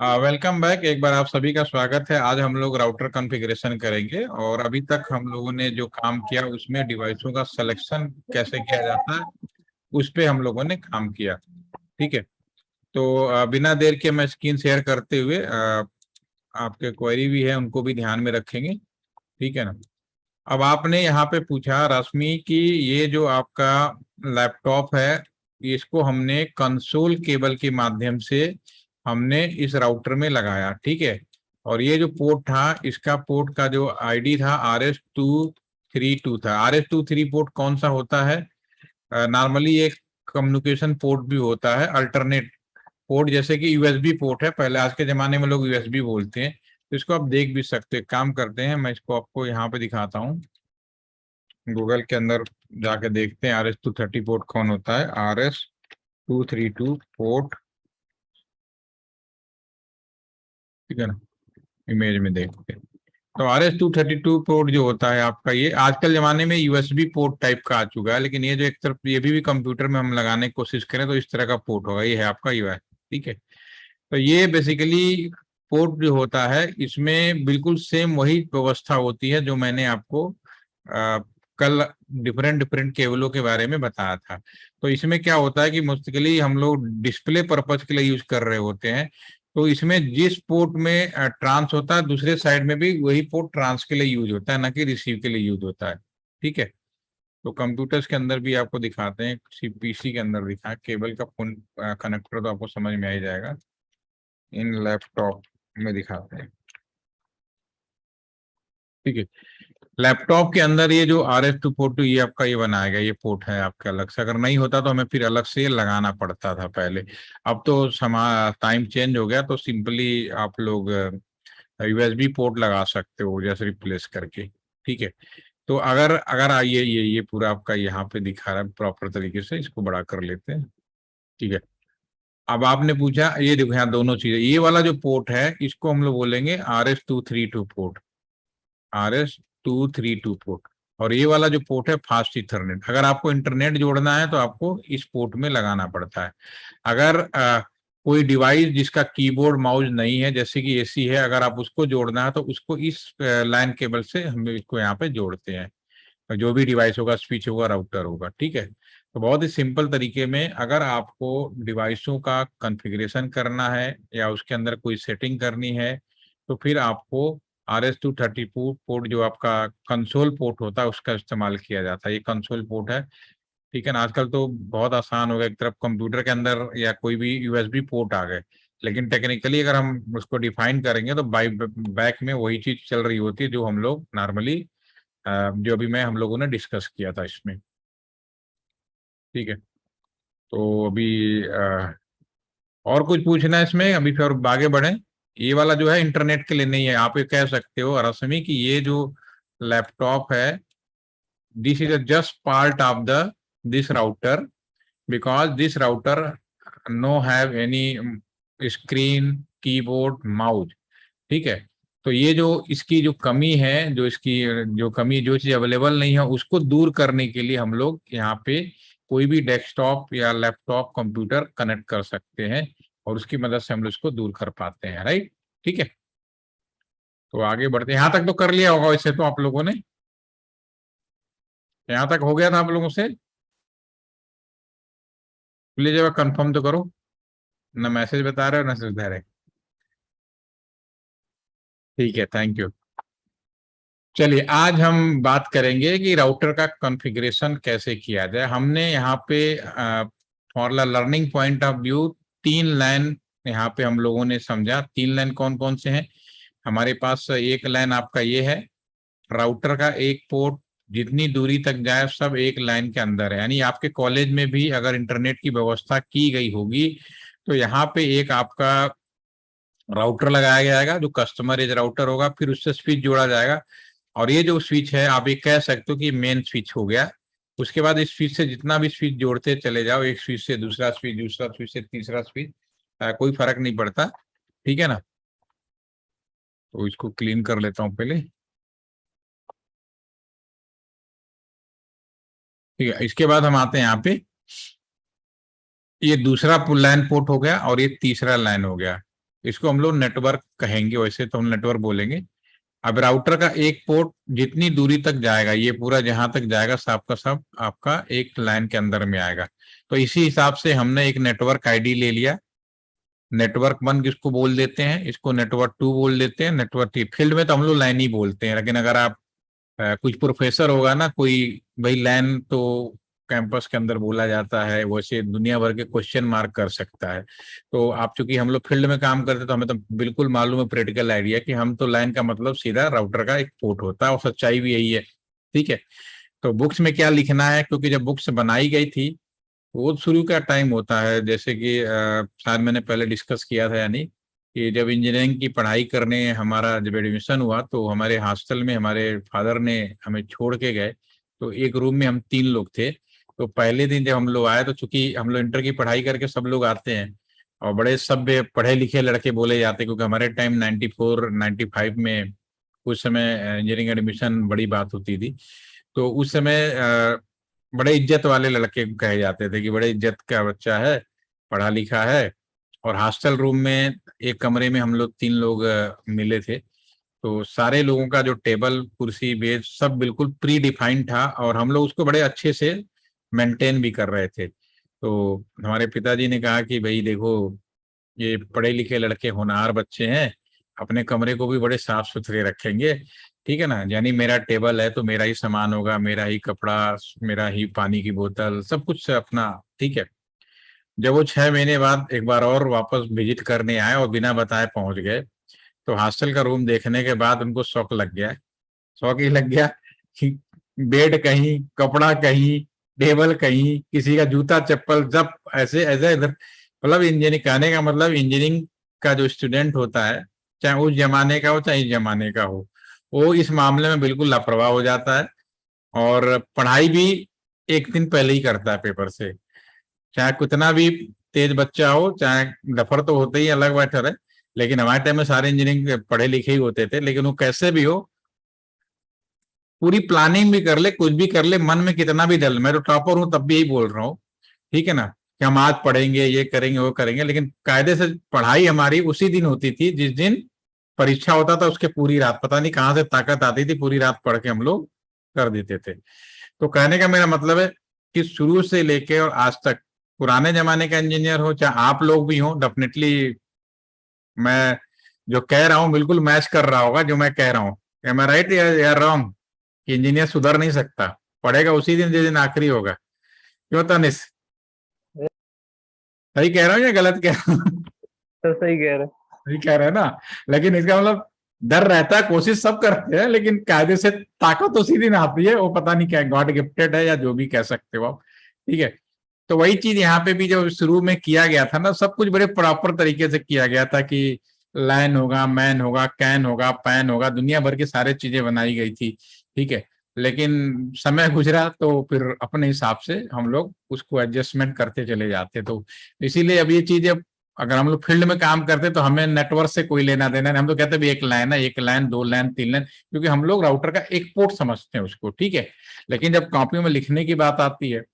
Welcome back. एक बार आप सभी का स्वागत है। आज हम लोग राउटर कॉन्फ़िगरेशन करेंगे और अभी तक हम लोगों ने जो काम किया उसमें डिवाइसों का सिलेक्शन कैसे किया जाता है उस पे हम लोगों ने काम किया। ठीक है। तो बिना देर के मैं स्क्रीन शेयर करते हुए आपके क्वेरी भी है उनको भी ध्यान में रखेंगे। ठीक है ना। अब आपने यहाँ पे पूछा रश्मि कि ये जो आपका लैपटॉप है इसको हमने कंसोल केबल के माध्यम से हमने इस राउटर में लगाया। ठीक है। और ये जो पोर्ट था इसका पोर्ट का जो आईडी था RS-232 था। RS-23 पोर्ट कौन सा होता है? नॉर्मली एक कम्युनिकेशन पोर्ट भी होता है, अल्टरनेट पोर्ट, जैसे कि यूएसबी पोर्ट है। पहले आज के जमाने में लोग यूएसबी बोलते हैं, तो इसको आप देख भी सकते हैं। काम करते हैं, मैं इसको आपको यहाँ पे दिखाता हूँ। गूगल के अंदर जाके देखते हैं RS-230 पोर्ट कौन होता है। RS-232 पोर्ट, ठीक है ना। इमेज में देखते हैं तो RS-232 पोर्ट जो होता है आपका, ये आजकल जमाने में यूएसबी पोर्ट टाइप का आ चुका है, लेकिन ये जो एक तरफ ये भी कंप्यूटर में हम लगाने की कोशिश करें तो इस तरह का पोर्ट होगा। ये है आपका यूआई। ठीक है। तो ये बेसिकली पोर्ट जो होता है इसमें बिल्कुल सेम वही व्यवस्था होती है जो मैंने आपको कल डिफरेंट डिफरेंट केबलों के बारे में बताया था। तो इसमें क्या होता है कि मोस्टली हम लोग डिस्प्ले पर्पज के लिए यूज कर रहे होते हैं। तो इसमें जिस पोर्ट में ट्रांस होता है दूसरे साइड में भी वही पोर्ट ट्रांस के लिए यूज होता है, ना कि रिसीव के लिए यूज होता है। ठीक है। तो कंप्यूटर्स के अंदर भी आपको दिखाते हैं, पीसी के अंदर दिखा केबल का फोन कनेक्टर तो आपको समझ में आ ही जाएगा। इन लैपटॉप में दिखाते हैं। ठीक है। लैपटॉप के अंदर ये जो RS-242 ये आपका ये बनाया गया, ये पोर्ट है आपका अलग से। अगर नहीं होता तो हमें फिर अलग से लगाना पड़ता था पहले। अब तो टाइम चेंज हो गया, तो सिंपली आप लोग यूएसबी पोर्ट लगा सकते हो जैसे रिप्लेस करके। ठीक है। तो अगर अगर ये पूरा आपका यहाँ पे दिखा रहा है प्रॉपर तरीके से, इसको बड़ा कर लेते हैं। ठीक है। अब आपने पूछा, ये देखो यहाँ दोनों चीजें, ये वाला जो पोर्ट है इसको हम लोग बोलेंगे RS-232 पोर्ट। RS-232 port. और ये वाला जो पोर्ट है फास्ट इथरनेट। अगर आपको इंटरनेट जोड़ना है तो आपको इस पोर्ट में लगाना पड़ता है। अगर कोई डिवाइस जिसका कीबोर्ड माउस नहीं है, जैसे कि एसी है, अगर आप उसको जोड़ना है तो उसको इस लाइन केबल से हम इसको यहाँ पे जोड़ते हैं। जो भी डिवाइस होगा, स्विच होगा, राउटर होगा। ठीक है। तो बहुत ही सिंपल तरीके में अगर आपको डिवाइसों का कॉन्फ़िगरेशन करना है या उसके अंदर कोई सेटिंग करनी है तो फिर आपको RS-230 पोर्ट जो आपका कंसोल पोर्ट होता है उसका इस्तेमाल किया जाता है। ये कंसोल पोर्ट है। ठीक है ना। आजकल तो बहुत आसान हो गया, एक तरफ कंप्यूटर के अंदर या कोई भी यूएसबी पोर्ट आ गए, लेकिन टेक्निकली अगर हम उसको डिफाइन करेंगे तो बाई बैक में वही चीज चल रही होती है जो हम लोग नॉर्मली जो अभी मैं हम लोगों ने डिस्कस किया था इसमें। ठीक है। तो अभी और कुछ पूछना है इसमें अभी फिर आगे बढ़े? ये वाला जो है इंटरनेट के लिए नहीं है। आप ये कह सकते हो रश्मि कि ये जो लैपटॉप है this is just part of the this router, because this router no have any screen, keyboard, mouse. ठीक है। तो ये जो इसकी जो कमी है, जो इसकी जो कमी, जो चीज अवेलेबल नहीं है उसको दूर करने के लिए हम लोग यहाँ पे कोई भी डेस्कटॉप या लैपटॉप कंप्यूटर कनेक्ट कर सकते हैं और उसकी मदद से हम लोग इसको दूर कर पाते हैं। राइट। ठीक है। तो आगे बढ़ते हैं। यहाँ तक तो कर लिया होगा वैसे तो आप लोगों ने, यहाँ तक हो गया था आप लोगों से। प्लीज एक कंफर्म तो करो, ना मैसेज बता रहे हो ना बता रहे। ठीक है, थैंक यू। चलिए आज हम बात करेंगे कि राउटर का कॉन्फ़िगरेशन कैसे किया जाए। हमने यहाँ पे for learning point of view 3 line यहाँ पे हम लोगों ने समझा। 3 लाइन कौन कौन से हैं हमारे पास? एक लाइन आपका ये है, राउटर का एक पोर्ट जितनी दूरी तक जाए सब एक लाइन के अंदर है। यानी आपके कॉलेज में भी अगर इंटरनेट की व्यवस्था की गई होगी तो यहाँ पे एक आपका राउटर लगाया जाएगा जो कस्टमर एज राउटर होगा, फिर उससे स्विच जोड़ा जाएगा। और ये जो स्विच है आप ये कह सकते हो कि मेन स्विच हो गया। उसके बाद इस स्विच से जितना भी स्विच जोड़ते चले जाओ, एक स्विच से दूसरा स्विच, दूसरा स्विच से तीसरा स्विच, कोई फर्क नहीं पड़ता। ठीक है ना। तो इसको क्लीन कर लेता हूँ पहले। ठीक है। इसके बाद हम आते हैं यहाँ पे, ये दूसरा लाइन पोर्ट हो गया और ये तीसरा लाइन हो गया। इसको हम लोग नेटवर्क कहेंगे, वैसे तो हम नेटवर्क बोलेंगे। अब राउटर का एक पोर्ट जितनी दूरी तक जाएगा, ये पूरा जहां तक जाएगा सब का सब आपका एक लाइन के अंदर में आएगा। तो इसी हिसाब से हमने एक नेटवर्क आईडी ले लिया। नेटवर्क 1 किसको बोल देते हैं, इसको नेटवर्क 2 बोल देते हैं, नेटवर्क 3। फील्ड में तो हम लोग लाइन ही बोलते हैं, लेकिन अगर आप कुछ प्रोफेसर होगा ना कोई, भाई लैन तो कैंपस के अंदर बोला जाता है, वैसे दुनिया भर के क्वेश्चन मार्क कर सकता है। तो आप चूंकि हम लोग फील्ड में काम करते तो हमें तो बिल्कुल मालूम है, प्रैक्टिकल आइडिया, कि हम तो लाइन का मतलब सीधा राउटर का एक पोर्ट होता है, और सच्चाई भी यही है। ठीक है, तो बुक्स में क्या लिखना है, क्योंकि जब बुक्स बनाई गई थी वो शुरू का टाइम होता है, जैसे कि शायद मैंने पहले डिस्कस किया था यानी कि जब इंजीनियरिंग की पढ़ाई करने हमारा जब एडमिशन हुआ तो हमारे हॉस्टल में हमारे फादर ने हमें छोड़ के गए। तो एक रूम में हम 3 लोग थे। तो पहले दिन जब हम लोग आए तो चूंकि हम लोग इंटर की पढ़ाई करके सब लोग आते हैं और बड़े सभ्य पढ़े लिखे लड़के बोले जाते, क्योंकि हमारे टाइम 94 95 में उस समय इंजीनियरिंग एडमिशन बड़ी बात होती थी। तो उस समय बड़े इज्जत वाले लड़के कहे जाते थे कि बड़े इज्जत का बच्चा है, पढ़ा लिखा है। और हॉस्टल रूम में एक कमरे में हम लोग 3 लोग मिले थे। तो सारे लोगों का जो टेबल कुर्सी मेज सब बिल्कुल प्री डिफाइंड था, और हम लोग उसको बड़े अच्छे से मेंटेन भी कर रहे थे। तो हमारे पिताजी ने कहा कि भाई देखो, ये पढ़े लिखे लड़के होनहार बच्चे हैं, अपने कमरे को भी बड़े साफ सुथरे रखेंगे, ठीक है ना। यानी मेरा टेबल है तो मेरा ही सामान होगा, मेरा ही कपड़ा, मेरा ही पानी की बोतल, सब कुछ अपना, ठीक है। जब वो 6 महीने बाद एक बार और वापस विजिट करने आए और बिना बताए पहुंच गए, तो हॉस्टल का रूम देखने के बाद उनको शौक लग गया। शौक ही लग गया कि बेड कहीं, कपड़ा कहीं, टेबल कहीं, किसी का जूता चप्पल, जब ऐसे ऐसे इधर। मतलब इंजीनियरिंग कहने का मतलब, इंजीनियरिंग का जो स्टूडेंट होता है, चाहे उस जमाने का हो चाहे इस जमाने का हो, वो इस मामले में बिल्कुल लापरवाह हो जाता है। और पढ़ाई भी एक दिन पहले ही करता है पेपर से, चाहे कितना भी तेज बच्चा हो, चाहे डफर तो होते ही, अलग मैटर है। लेकिन हमारे टाइम में सारे इंजीनियरिंग पढ़े लिखे ही होते थे, लेकिन वो कैसे भी हो पूरी प्लानिंग भी कर ले, कुछ भी कर ले, मन में कितना भी डल, मैं तो टॉपर हूं तब भी यही बोल रहा हूँ, ठीक है ना, कि हम आज पढ़ेंगे, ये करेंगे, वो करेंगे, लेकिन कायदे से पढ़ाई हमारी उसी दिन होती थी जिस दिन परीक्षा होता था। उसके पूरी रात पता नहीं कहाँ से ताकत आती थी, पूरी रात पढ़ के हम लोग कर देते थे। तो कहने का मेरा मतलब है कि शुरू से लेके और आज तक, पुराने जमाने का इंजीनियर हो चाहे आप लोग भी हो, डेफिनेटली मैं जो कह रहा हूँ बिल्कुल मैच कर रहा होगा जो मैं कह रहा हूँ। एम आई राइट या रॉन्ग? कि इंजीनियर सुधर नहीं सकता, पढ़ेगा उसी दिन जिस दिन आखिरी होगा। क्यों तनिष, सही कह रहा हूँ या गलत कह रहा हूँ? तो सही कह रहे। सही कह रहे हैं ना। लेकिन इसका मतलब डर रहता है, कोशिश सब करते हैं, लेकिन कायदे से ताकत उसी दिन आती है, वो पता नहीं क्या गॉड गिफ्टेड है या जो भी कह सकते हो आप, ठीक है। तो वही चीज यहाँ पे भी जो शुरू में किया गया था ना, सब कुछ बड़े प्रॉपर तरीके से किया गया था कि लाइन होगा, मैन होगा, कैन होगा, पैन होगा, दुनिया भर की सारी चीजें बनाई गई थी, ठीक है। लेकिन समय गुजरा तो फिर अपने हिसाब से हम लोग उसको एडजस्टमेंट करते चले जाते। तो इसीलिए अब ये चीजें, अगर हम लोग फील्ड में काम करते तो हमें नेटवर्क से कोई लेना देना नहीं, हम तो कहते भी एक लाइन है, एक लाइन, 2 लाइन, 3 लाइन, क्योंकि हम लोग राउटर का एक पोर्ट समझते हैं उसको, ठीक है। लेकिन जब कॉपी में लिखने की बात आती है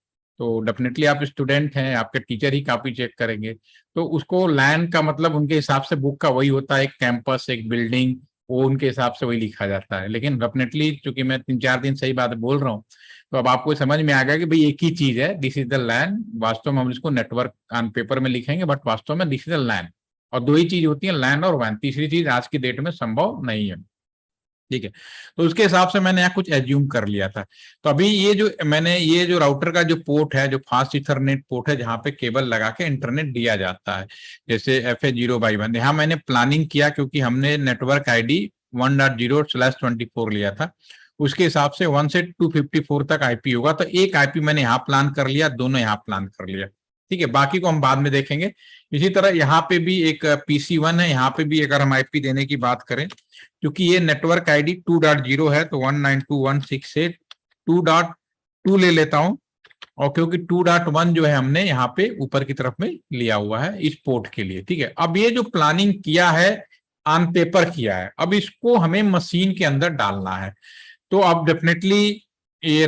तो डेफिनेटली आप स्टूडेंट हैं, आपके टीचर ही कॉपी चेक करेंगे। तो उसको लैंड का मतलब उनके हिसाब से बुक का वही होता है, एक कैंपस, एक बिल्डिंग, वो उनके हिसाब से वही लिखा जाता है। लेकिन डेफिनेटली चूंकि मैं 3-4 दिन सही बात बोल रहा हूँ, तो अब आपको समझ में आ गया कि भाई एक ही चीज है, दिस इज द लैंड। वास्तव में हम इसको नेटवर्क ऑन पेपर में लिखेंगे, बट वास्तव में दिस इज द लैंड। और 2 ही चीज होती है, लैंड और वैन, तीसरी चीज आज की डेट में संभव नहीं है, ठीक है। तो उसके हिसाब से मैंने यहाँ कुछ एज्यूम कर लिया था। तो अभी ये जो राउटर का जो पोर्ट है, जो फास्ट इथरनेट पोर्ट है, जहाँ पे केबल लगा के इंटरनेट दिया जाता है, जैसे FA0/1, यहाँ मैंने प्लानिंग किया क्योंकि हमने नेटवर्क ID 1.0/24 लिया था। उसके हिसाब से 1 से 254 तक IP होगा, तो एक IP मैंने यहाँ प्लान कर लिया, दोनों यहाँ प्लान कर लिया, ठीक है। बाकी को हम बाद में देखेंगे। इसी तरह यहाँ पे भी एक PC1 है, यहाँ पे भी अगर हम IP देने की बात करें, क्योंकि ये नेटवर्क आईडी 2.0 है तो 192.168.2.2 ले लेता हूं। और क्योंकि 2.1 जो है हमने यहाँ पे ऊपर की तरफ में लिया हुआ है इस पोर्ट के लिए, ठीक है। अब ये जो प्लानिंग किया है ऑन पेपर किया है, अब इसको हमें मशीन के अंदर डालना है। तो अब डेफिनेटली ये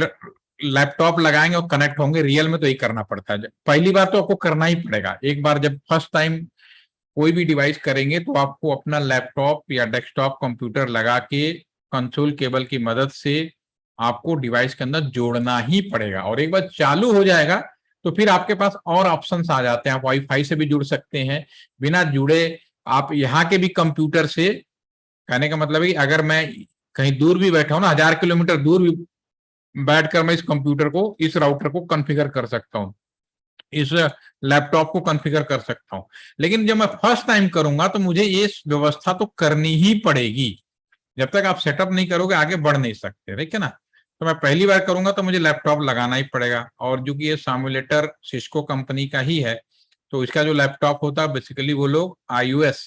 लैपटॉप लगाएंगे और कनेक्ट होंगे, रियल में तो यही करना पड़ता है। पहली बार तो आपको करना ही पड़ेगा, एक बार जब फर्स्ट टाइम कोई भी डिवाइस करेंगे तो आपको अपना लैपटॉप या डेस्कटॉप कंप्यूटर लगा के कंसोल केबल की मदद से आपको डिवाइस के अंदर जोड़ना ही पड़ेगा। और एक बार चालू हो जाएगा तो फिर आपके पास और ऑप्शंस आ जाते हैं। आप वाईफाई से भी जुड़ सकते हैं, बिना जुड़े आप यहाँ के भी कंप्यूटर से, कहने का मतलब है कि अगर मैं कहीं दूर भी बैठा हूं ना, 1000 किलोमीटर दूर भी बैठकर मैं इस कंप्यूटर को, इस राउटर को कॉन्फ़िगर कर सकता हूं, इस लैपटॉप को कॉन्फ़िगर कर सकता हूं। लेकिन जब मैं फर्स्ट टाइम करूंगा तो मुझे ये व्यवस्था तो करनी ही पड़ेगी। जब तक आप सेटअप नहीं करोगे आगे बढ़ नहीं सकते, ठीक है ना। तो मैं पहली बार करूंगा तो मुझे लैपटॉप लगाना ही पड़ेगा। और जो कि ये सिमुलेटर सिस्को कंपनी का ही है, तो इसका जो लैपटॉप होता है बेसिकली वो लोग iOS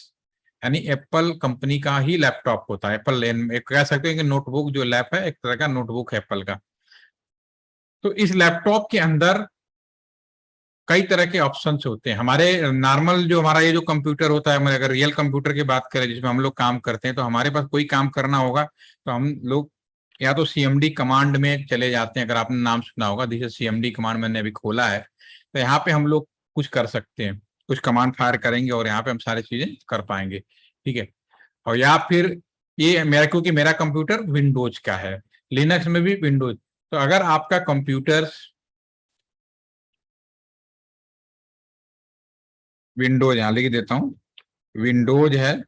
यानी एप्पल कंपनी का ही लैपटॉप होता है। एप्पल लेन एक कह सकते हैं कि नोटबुक जो लैप है एक तरह का नोटबुक है एप्पल का। तो इस लैपटॉप के अंदर कई तरह के ऑप्शंस होते हैं। हमारे नॉर्मल जो हमारा ये जो कंप्यूटर होता है, अगर रियल कंप्यूटर की बात करें जिसमें हम लोग काम करते हैं, तो हमारे पास कोई काम करना होगा तो हम लोग या तो सीएमडी कमांड में चले जाते हैं। अगर आपने नाम सुना होगा, दिस इज सीएमडी कमांड, मैंने अभी खोला है, तो यहाँ पे हम लोग कुछ कर सकते हैं, कुछ कमांड फायर करेंगे और यहाँ पे हम सारी चीजें कर पाएंगे, ठीक है। और या फिर ये मेरा, क्योंकि मेरा कंप्यूटर विंडोज का है, लिनक्स में भी विंडोज, तो अगर आपका कंप्यूटर विंडोज, यहां लिख देता हूं, विंडोज है,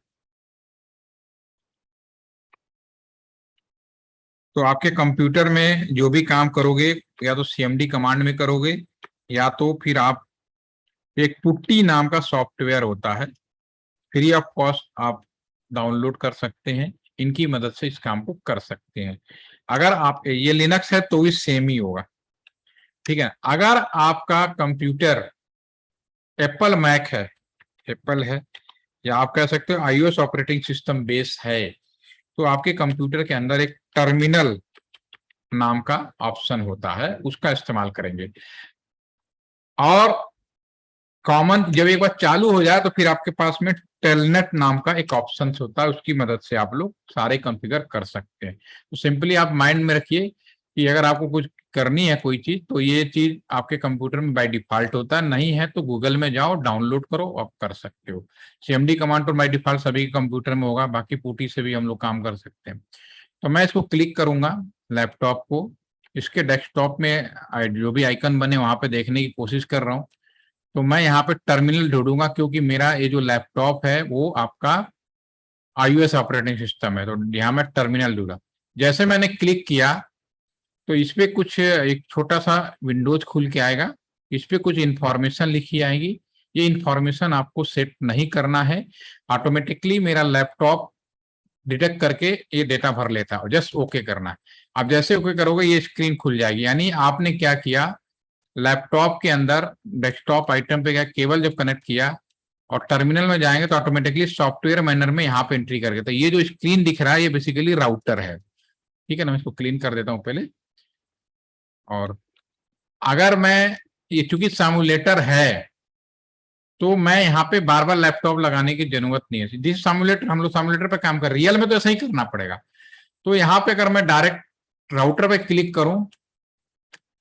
तो आपके कंप्यूटर में जो भी काम करोगे या तो सीएमडी कमांड में करोगे या तो फिर आप एक पुट्टी नाम का सॉफ्टवेयर होता है, फ्री ऑफ कॉस्ट आप डाउनलोड कर सकते हैं, इनकी मदद से इस काम को कर सकते हैं। अगर आप ये लिनक्स है तो भी सेम ही होगा, ठीक है। अगर आपका कंप्यूटर एप्पल मैक है, एप्पल है, या आप कह सकते हो आईओएस ऑपरेटिंग सिस्टम बेस है, तो आपके कंप्यूटर के अंदर एक टर्मिनल नाम का ऑप्शन होता है, उसका इस्तेमाल करेंगे। और कॉमन जब एक बार चालू हो जाए तो फिर आपके पास में टेलनेट नाम का एक ऑप्शन होता है, उसकी मदद से आप लोग सारे कॉन्फ़िगर कर सकते हैं। तो सिंपली आप माइंड में रखिए कि अगर आपको कुछ करनी है कोई चीज, तो ये चीज आपके कंप्यूटर में बाय डिफॉल्ट होता है, नहीं है तो गूगल में जाओ, डाउनलोड करो, आप कर सकते हो। सीएमडी कमांड तो बाय डिफॉल्ट सभी कंप्यूटर में होगा, बाकी पुटी से भी हम लोग काम कर सकते हैं। तो मैं इसको क्लिक करूंगा लैपटॉप को, इसके डेस्कटॉप में जो भी आइकन बने वहां पे देखने की कोशिश कर रहा हूँ। तो मैं यहाँ पे टर्मिनल ढूंढूंगा, क्योंकि मेरा ये जो लैपटॉप है वो आपका iOS ऑपरेटिंग सिस्टम है, तो यहाँ मैं टर्मिनल ढूंढा। जैसे मैंने क्लिक किया तो इस पे कुछ एक छोटा सा विंडोज खुल के आएगा, इस पे कुछ इंफॉर्मेशन लिखी आएगी। ये इंफॉर्मेशन आपको सेट नहीं करना है, ऑटोमेटिकली मेरा लैपटॉप डिटेक्ट करके ये डेटा भर लेता है, जस्ट ओके करना है। आप जैसे ओके करोगे ये स्क्रीन खुल जाएगी, यानी आपने क्या किया, लैपटॉप के अंदर डेस्कटॉप आइटम पे क्या केबल जब कनेक्ट किया और टर्मिनल में जाएंगे तो ऑटोमेटिकली सॉफ्टवेयर मैनर में यहाँ पे एंट्री करके, तो ये जो स्क्रीन दिख रहा है ये बेसिकली राउटर है, ठीक है ना। मैं इसको क्लीन कर देता हूँ पहले। और अगर मैं, ये चूंकि सिमुलेटर है तो मैं यहाँ पे बार बार लैपटॉप लगाने की जरूरत नहीं है। जिस सिमुलेटर हम लोग सिमुलेटर पे काम कर, रियल में तो ऐसा ही करना पड़ेगा। तो यहाँ पे अगर मैं डायरेक्ट राउटर पे क्लिक करूं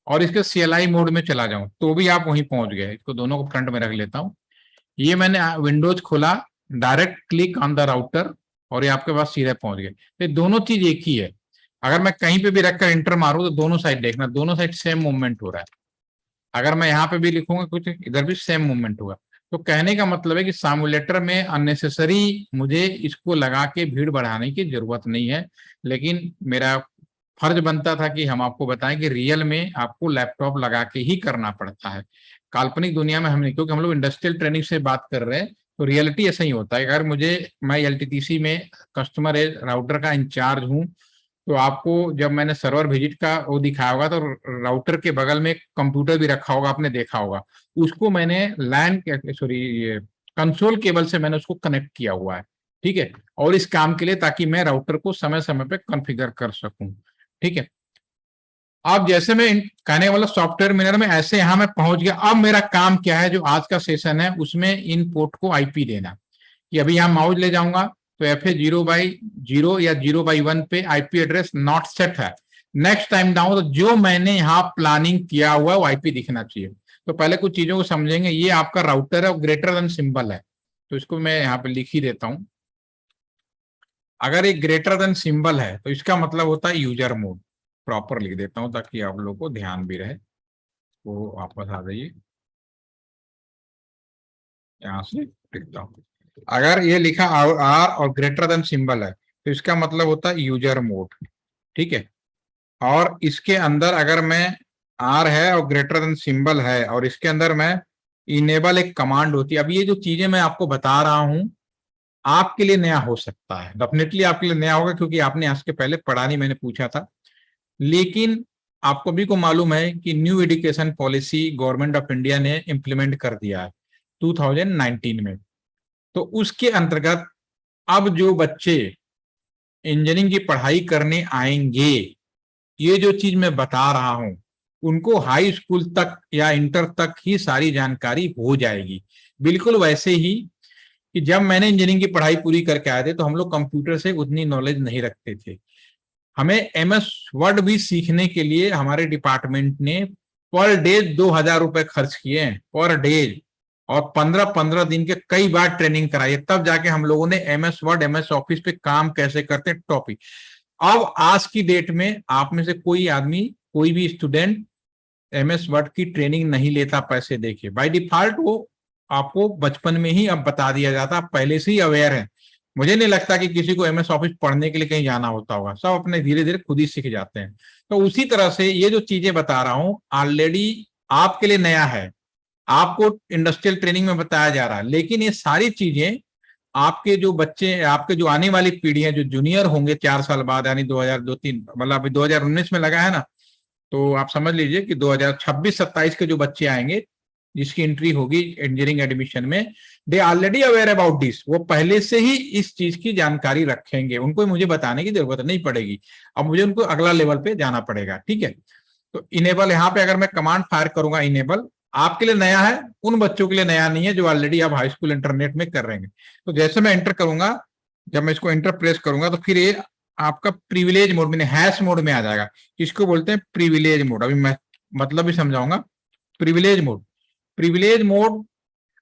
और इसके CLI मोड में चला जाऊं तो भी आप वहीं पहुंच गए। इसको दोनों को फ्रंट में रख लेता हूं। ये मैंने विंडोज खोला, direct click on the router और ये आपके पास सीधे पहुंच गए। ये दोनों चीज एक ही है। अगर मैं कहीं पे भी रखकर इंटर मारूं तो दोनों साइड देखना, दोनों साइड सेम मूवमेंट हो रहा है। अगर मैं यहाँ पे भी लिखूंगा कुछ, इधर भी सेम मूवमेंट होगा। तो कहने का मतलब है कि सिमुलेटर में अननेसेसरी मुझे इसको लगा के भीड़ बढ़ाने की जरूरत नहीं है, लेकिन मेरा फर्ज बनता था कि हम आपको बताएं कि रियल में आपको लैपटॉप लगा के ही करना पड़ता है। काल्पनिक दुनिया में हम नहीं, क्योंकि हम लोग इंडस्ट्रियल ट्रेनिंग से बात कर रहे हैं, तो रियलिटी ऐसा ही होता है। अगर मैं LTTC में कस्टमर राउटर का इंचार्ज हूँ, तो आपको जब मैंने सर्वर विजिट का वो दिखाया होगा तो राउटर के बगल में कंप्यूटर भी रखा होगा, आपने देखा होगा, उसको मैंने लैन सॉरी ये कंसोल केबल से मैंने उसको कनेक्ट किया हुआ है, ठीक है। और इस काम के लिए ताकि मैं राउटर को समय समय पे कॉन्फ़िगर कर सकूं, ठीक है। अब जैसे मैं कहने वाला सॉफ्टवेयर मिरर में ऐसे यहां मैं पहुंच गया। अब मेरा काम क्या है, जो आज का सेशन है उसमें इन पोर्ट को IP देना, कि अभी यहां माउस ले जाऊंगा तो FA 0/0 या 0/1 पे IP एड्रेस नॉट सेट है। नेक्स्ट टाइम डाउन तो जो मैंने यहाँ प्लानिंग किया हुआ है वो IP दिखना चाहिए। तो पहले कुछ चीजों को समझेंगे। ये आपका राउटर है और ग्रेटर देन सिंबल है, तो इसको मैं यहाँ पे लिख ही देता हूं। अगर एक ग्रेटर देन सिंबल है तो इसका मतलब होता है यूजर मोड। प्रॉपर लिख देता हूं ताकि आप लोगों को ध्यान भी रहे। तो वापस आ जाइए, यहां से लिखता हूं। अगर ये लिखा आर और ग्रेटर देन सिंबल है तो इसका मतलब होता है यूजर मोड, ठीक है। और इसके अंदर अगर मैं आर है और ग्रेटर देन सिंबल है और इसके अंदर मैं इनेबल एक कमांड होती है। अब ये जो चीजें मैं आपको बता रहा हूं आपके लिए नया हो सकता है, डेफिनेटली आपके लिए नया होगा क्योंकि आपने आज के पहले पढ़ा नहीं, मैंने पूछा था। लेकिन आपको भी को मालूम है कि new education policy government of India ने इंप्लीमेंट कर दिया है 2019 में। तो उसके अंतर्गत अब जो बच्चे इंजीनियरिंग की पढ़ाई करने आएंगे, ये जो चीज मैं बता रहा हूं उनको हाई स्कूल तक या इंटर तक ही सारी जानकारी हो जाएगी। बिल्कुल वैसे ही कि जब मैंने इंजीनियरिंग की पढ़ाई पूरी करके आए थे तो हम लोग कंप्यूटर से उतनी नॉलेज नहीं रखते थे। हमें एमएस वर्ड भी सीखने के लिए हमारे डिपार्टमेंट ने पर डे 2,000 रुपए खर्च किए हैं, पर डे। और 15-15 दिन के कई बार ट्रेनिंग कराई है, तब जाके हम लोगों ने एमएस वर्ड एमएस ऑफिस पे काम कैसे करते हैं टॉपिक। अब आज की डेट में आप में से कोई आदमी, कोई भी स्टूडेंट एमएस वर्ड की ट्रेनिंग नहीं लेता पैसे देके। बाय डिफॉल्ट वो आपको बचपन में ही अब बता दिया जाता, आप पहले से ही अवेयर है। मुझे नहीं लगता कि किसी को एमएस ऑफिस पढ़ने के लिए कहीं जाना होता होगा, सब अपने धीरे धीरे खुद ही सीख जाते हैं। तो उसी तरह से ये जो चीजें बता रहा हूं ऑलरेडी आपके लिए नया है, आपको इंडस्ट्रियल ट्रेनिंग में बताया जा रहा है। लेकिन ये सारी चीजें आपके जो बच्चे, आपके जो आने वाली पीढ़ी है, जो जूनियर होंगे 4 साल बाद, यानी 2002-3 मतलब अभी 2019 में लगा है ना, तो आप समझ लीजिए कि 2026-27 के जो बच्चे आएंगे जिसकी एंट्री होगी इंजीनियरिंग एडमिशन में, they already aware about this. वो पहले से ही इस चीज की जानकारी रखेंगे, उनको मुझे बताने की जरूरत नहीं पड़ेगी। अब मुझे उनको अगला लेवल पे जाना पड़ेगा, ठीक है। तो इनेबल, यहाँ पे अगर मैं कमांड फायर करूंगा इनेबल, आपके लिए नया है, उन बच्चों के लिए नया नहीं है जो ऑलरेडी आप हाई स्कूल इंटरनेट में कर रहे हैं। तो जैसे मैं एंटर करूंगा, जब मैं इसको एंटर प्रेस करूंगा तो फिर ये आपका प्रिविलेज मोड में, हैश मोड में आ जाएगा। इसको बोलते हैं प्रिविलेज मोड। अभी मैं मतलब भी समझाऊंगा। Privilege mode, privilege mode.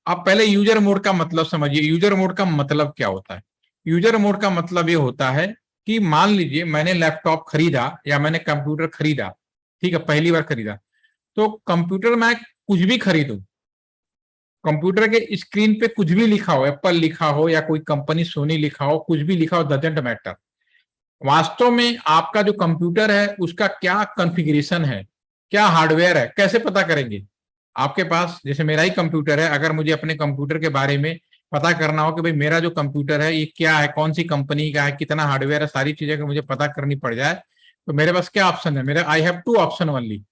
आप पहले यूजर मोड का मतलब समझिए। यूजर मोड का मतलब क्या होता है? यूजर मोड का मतलब ये होता है कि मान लीजिए मैंने लैपटॉप खरीदा या मैंने कंप्यूटर खरीदा, ठीक है, पहली बार खरीदा। तो कंप्यूटर में कुछ भी खरीदूं, कंप्यूटर के स्क्रीन पे कुछ भी लिखा हो, एप्पल लिखा हो या कोई कंपनी सोनी लिखा हो, कुछ भी लिखा हो, डजंट मैटर। वास्तव में आपका जो कंप्यूटर है उसका क्या कॉन्फ़िगरेशन है, क्या हार्डवेयर है, कैसे पता करेंगे? आपके पास, जैसे मेरा ही कंप्यूटर है, अगर मुझे अपने कंप्यूटर के बारे में पता करना हो कि भाई मेरा जो कंप्यूटर है ये क्या है, कौन सी कंपनी का है, कितना हार्डवेयर है, सारी चीजें अगर मुझे पता करनी पड़ जाए तो मेरे पास क्या ऑप्शन है? मेरे आई हैव 2 ऑप्शन ओनली।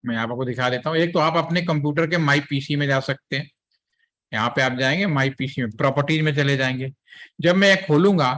मैं आपको दिखा देता हूँ। एक तो आप अपने कंप्यूटर के माई पीसी में जा सकते हैं। यहाँ पे आप जाएंगे माई पीसी में, प्रॉपर्टीज में चले जाएंगे। जब मैं खोलूंगा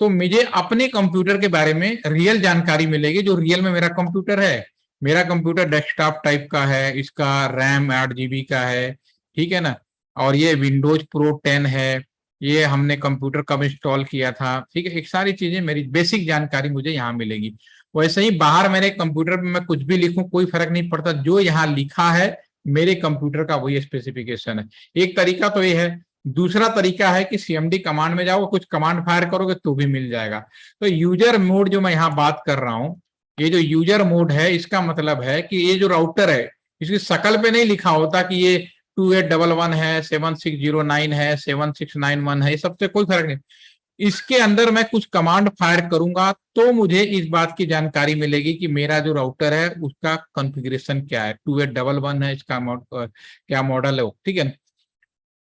तो मुझे अपने कंप्यूटर के बारे में रियल जानकारी मिलेगी, जो रियल में मेरा कंप्यूटर है। मेरा कंप्यूटर डेस्कटॉप टाइप का है, इसका रैम 8 GB का है, ठीक है ना। और ये विंडोज प्रो 10 है। ये हमने कंप्यूटर कब इंस्टॉल किया था, ठीक है। एक सारी चीजें, मेरी बेसिक जानकारी मुझे यहाँ मिलेगी। वैसे ही बाहर मेरे कंप्यूटर पे मैं कुछ भी लिखूं कोई फर्क नहीं पड़ता, जो यहाँ लिखा है मेरे कंप्यूटर का वही स्पेसिफिकेशन है। एक तरीका तो ये है। दूसरा तरीका है कि सीएमडी कमांड में जाओ, कुछ कमांड फायर करोगे तो भी मिल जाएगा। तो यूजर मोड जो मैं यहाँ बात कर रहा हूँ, ये जो यूजर मोड है इसका मतलब है कि ये जो राउटर है इसकी शकल पे नहीं लिखा होता कि ये 2811 है, 7609 है, 7691 है, ये सबसे कोई फर्क नहीं। इसके अंदर मैं कुछ कमांड फायर करूंगा तो मुझे इस बात की जानकारी मिलेगी कि मेरा जो राउटर है उसका कॉन्फ़िगरेशन क्या है, 2811 है, इसका क्या मॉडल है, ठीक है।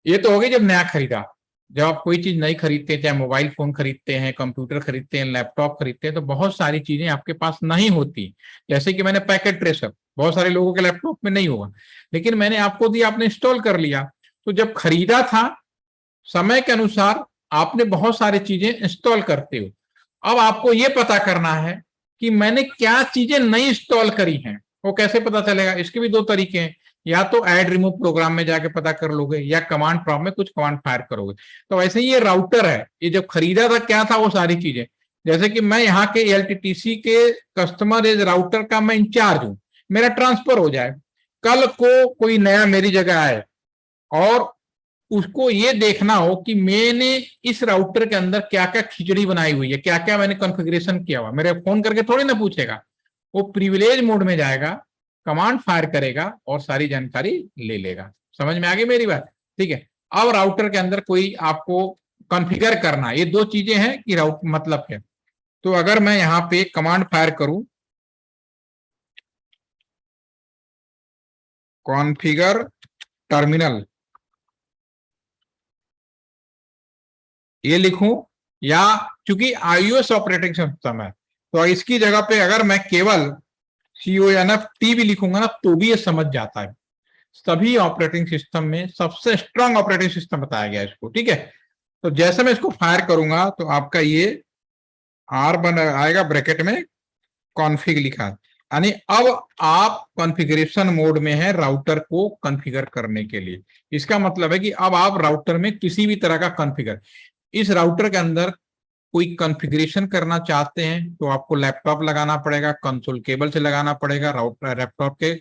ये तो हो गई जब नया खरीदा। जब आप कोई चीज नहीं खरीदते, चाहे मोबाइल फोन खरीदते हैं, कंप्यूटर खरीदते हैं, लैपटॉप खरीदते हैं, तो बहुत सारी चीजें आपके पास नहीं होती। जैसे कि मैंने पैकेट ट्रेसर, बहुत सारे लोगों के लैपटॉप में नहीं होगा, लेकिन मैंने आपको दिया, आपने इंस्टॉल कर लिया। तो जब खरीदा था, समय के अनुसार आपने बहुत सारी चीजें इंस्टॉल करते हो। अब आपको ये पता करना है कि मैंने क्या चीजें नहीं इंस्टॉल करी हैं। वो कैसे पता चलेगा? इसके भी 2 तरीके हैं। या तो ऐड रिमूव प्रोग्राम में जाके पता कर लोगे, या कमांड प्रॉम्प्ट में कुछ कमांड फायर करोगे। तो वैसे ही ये राउटर है, ये जब खरीदा था क्या था वो सारी चीजें। जैसे कि मैं यहाँ के एलटीटीसी के कस्टमर एज राउटर का मैं इंचार्ज हूं, मेरा ट्रांसफर हो जाए, कल को कोई नया मेरी जगह आए और उसको ये देखना हो कि मैंने इस राउटर के अंदर क्या क्या खिचड़ी बनाई हुई है, क्या क्या मैंने कॉन्फ़िगरेशन किया हुआ, मेरे फोन करके थोड़ी ना पूछेगा, वो प्रिविलेज मोड में जाएगा, कमांड फायर करेगा और सारी जानकारी ले लेगा। समझ में आ गई मेरी बात? ठीक है। अब राउटर के अंदर कोई आपको कॉन्फ़िगर करना, ये दो चीजें हैं कि राउट मतलब है। तो अगर मैं यहाँ पे कमांड फायर करूं, कॉन्फ़िगर टर्मिनल ये लिखूं, या चूंकि iOS ऑपरेटिंग सिस्टम है तो इसकी जगह पे अगर मैं केवल CONFT भी लिखूंगा ना तो भी ये समझ जाता है। सभी ऑपरेटिंग सिस्टम में सबसे स्ट्रांग ऑपरेटिंग सिस्टम बताया गया है इसको। ठीक है, तो जैसे मैं इसको फायर करूंगा तो आपका ये आर बन आएगा, ब्रैकेट में कॉन्फ़िग लिखा, यानी अब आप कॉन्फ़िगरेशन मोड में है राउटर को कॉन्फ़िगर करने के लिए। इसका मतलब है कि अब आप राउटर में किसी भी तरह का कॉन्फ़िगर, इस राउटर के अंदर कोई कॉन्फ़िगरेशन करना चाहते हैं तो आपको लैपटॉप लगाना पड़ेगा, कंसोल केबल से लगाना पड़ेगा, राउटर लैपटॉप के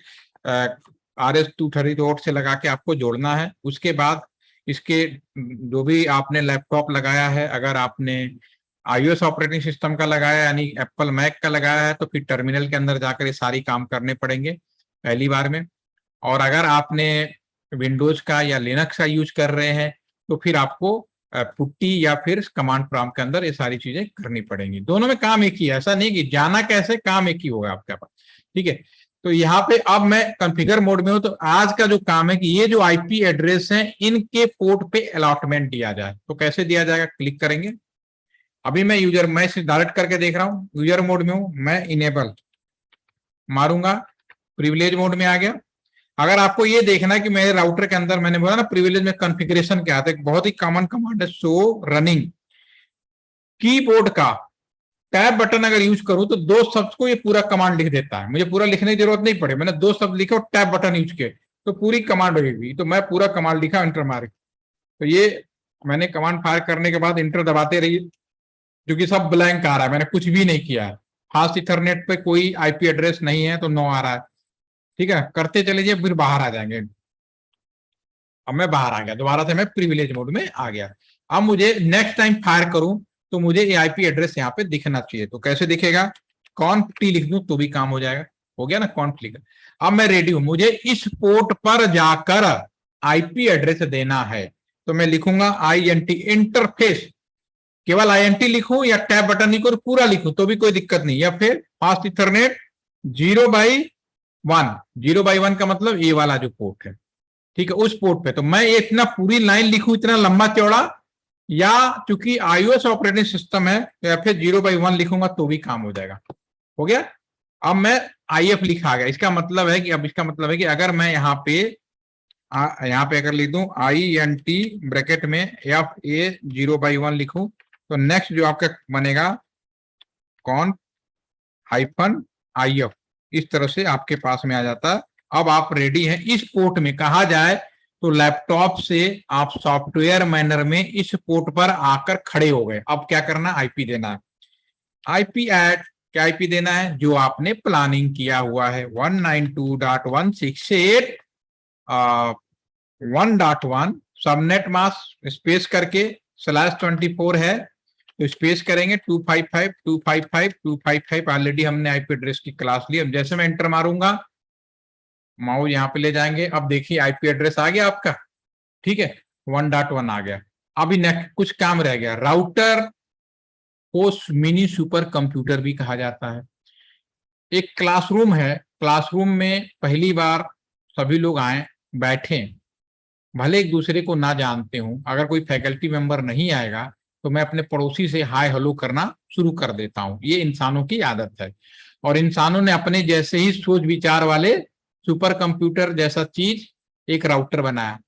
RS-232 से लगा के आपको जोड़ना है। उसके बाद इसके जो भी आपने लैपटॉप लगाया है, अगर आपने iOS ऑपरेटिंग सिस्टम का लगाया यानी एप्पल मैक का लगाया है तो फिर टर्मिनल के अंदर जाकर ये सारी काम करने पड़ेंगे पहली बार में। और अगर आपने विंडोज का या लिनक्स का यूज कर रहे हैं तो फिर आपको पुट्टी या फिर कमांड प्रॉम्प्ट के अंदर ये सारी चीजें करनी पड़ेंगी। दोनों में काम एक ही है, ऐसा नहीं कि जाना कैसे, काम एक ही होगा आपके पास। ठीक है, तो यहाँ पे अब मैं कॉन्फ़िगर मोड में हूं, तो आज का जो काम है कि ये जो आईपी एड्रेस है इनके पोर्ट पे अलॉटमेंट दिया जाए। तो कैसे दिया जाएगा, क्लिक करेंगे। अभी मैं इसे डायरेक्ट करके देख रहा हूं, यूजर मोड में हूं, मैं इनेबल मारूंगा, प्रिविलेज मोड में आ गया। अगर आपको ये देखना है कि मेरे राउटर के अंदर, मैंने बोला ना प्रिविलेज में कॉन्फ़िगरेशन क्या आता है, बहुत ही कॉमन कमांड है शो रनिंग। कीबोर्ड का टैब बटन अगर यूज करूं तो दो शब्द को ये पूरा कमांड लिख देता है, मुझे पूरा लिखने की जरूरत नहीं पड़े, मैंने दो शब्द लिखे और टैब बटन यूज किए तो पूरी कमांड होगी। तो मैं पूरा कमांड लिखा, एंटर मारे, तो ये मैंने कमांड फायर करने के बाद इंटर दबाते रहिए, क्योंकि सब ब्लैंक आ रहा है, मैंने कुछ भी नहीं किया है। फास्ट इथरनेट पे कोई आईपी एड्रेस नहीं है तो नो आ रहा है। ठीक है, करते चले जाइए, फिर बाहर आ जाएंगे। अब मैं बाहर आ गया, दोबारा से मैं प्रिविलेज मोड में आ गया। अब मुझे नेक्स्ट टाइम फायर करूं तो मुझे ये आईपी एड्रेस यहाँ पे दिखना चाहिए। तो कैसे दिखेगा, कॉन्फ-टी लिख दूं तो भी काम हो जाएगा। हो गया ना, कॉन्फ लिखा। अब मैं रेडी हूं, मुझे इस पोर्ट पर जाकर आईपी एड्रेस देना है, तो मैं लिखूंगा INT इंटरफेस, केवल INT लिखूं या टैब बटन लिखूं, पूरा लिखूं तो भी कोई दिक्कत नहीं, या फिर फास्ट इथरनेट 0x1, 0x1 का मतलब ये वाला जो पोर्ट है, ठीक है, उस पोर्ट पे। तो मैं ये इतना पूरी लाइन लिखूं, इतना लंबा चौड़ा, या चूंकि iOS ऑपरेटिंग सिस्टम है या फिर 0x1 लिखूंगा तो भी काम हो जाएगा। हो गया। अब मैं IF लिखा गया, इसका मतलब है कि, अब इसका मतलब है कि अगर मैं यहाँ पे अगर लिख दूं INT ब्रैकेट में FA 0x1 लिखूं तो नेक्स्ट जो आपका बनेगा conf-IF, इस तरह से आपके पास में आ जाता है। अब आप रेडी हैं। इस पोर्ट में कहा जाए तो लैपटॉप से आप सॉफ्टवेयर मैनर में इस पोर्ट पर आकर खड़े हो गए। अब क्या करना, आईपी देना है। आईपी ऐड, क्या आईपी देना है, जो आपने प्लानिंग किया हुआ है 192.168.1.1 सबनेट मास्क स्पेस करके /24 है तो स्पेस करेंगे 255.255.255। ऑलरेडी हमने आईपी एड्रेस की क्लास ली। अब जैसे मैं एंटर मारूंगा, माउस यहाँ पे ले जाएंगे, अब देखिए आईपी एड्रेस आ गया आपका। ठीक है, 1.1 आ गया। अभी नेक्स्ट कुछ काम रह गया। राउटर को मिनी सुपर कंप्यूटर भी कहा जाता है। एक क्लासरूम है, क्लासरूम में पहली बार सभी लोग आए, बैठे, भले एक दूसरे को ना जानते हूं, अगर कोई फैकल्टी मेंबर नहीं आएगा तो मैं अपने पड़ोसी से हाय हेलो करना शुरू कर देता हूं। ये इंसानों की आदत है, और इंसानों ने अपने जैसे ही सोच विचार वाले सुपर कंप्यूटर जैसा चीज एक राउटर बनाया।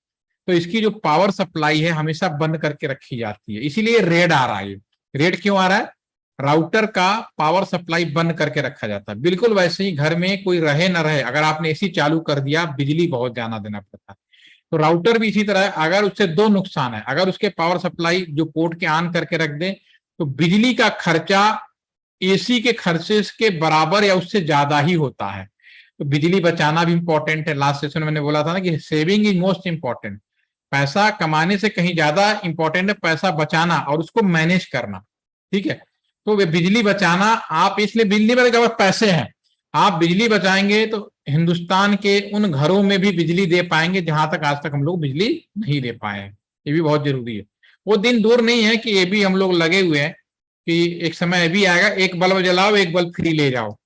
तो इसकी जो पावर सप्लाई है हमेशा बंद करके रखी जाती है, इसीलिए रेड आ रहा है। रेड क्यों आ रहा है, राउटर का पावर सप्लाई बंद करके रखा जाता है। बिल्कुल वैसे ही घर में कोई रहे ना रहे, अगर आपने एसी चालू कर दिया बिजली बहुत ज्यादा देना पड़ता है, तो राउटर भी इसी तरह है। अगर उससे दो नुकसान है, अगर उसके पावर सप्लाई जो पोर्ट के ऑन करके रख दे तो बिजली का खर्चा एसी के खर्चे के बराबर या उससे ज्यादा ही होता है। तो बिजली बचाना भी इंपॉर्टेंट है। लास्ट सेशन में मैंने बोला था ना कि सेविंग इज मोस्ट इंपॉर्टेंट। पैसा कमाने से कहीं ज्यादा इंपॉर्टेंट है पैसा बचाना और उसको मैनेज करना, ठीक है। तो वे बिजली बचाना, आप इसलिए बिजली में अगर पैसे हैं, आप बिजली बचाएंगे तो हिंदुस्तान के उन घरों में भी बिजली दे पाएंगे जहां तक आज तक हम लोग बिजली नहीं दे पाए हैं। ये भी बहुत जरूरी है। वो दिन दूर नहीं है कि ये भी हम लोग लगे हुए हैं कि एक समय भी आएगा, एक बल्ब जलाओ एक बल्ब फ्री ले जाओ।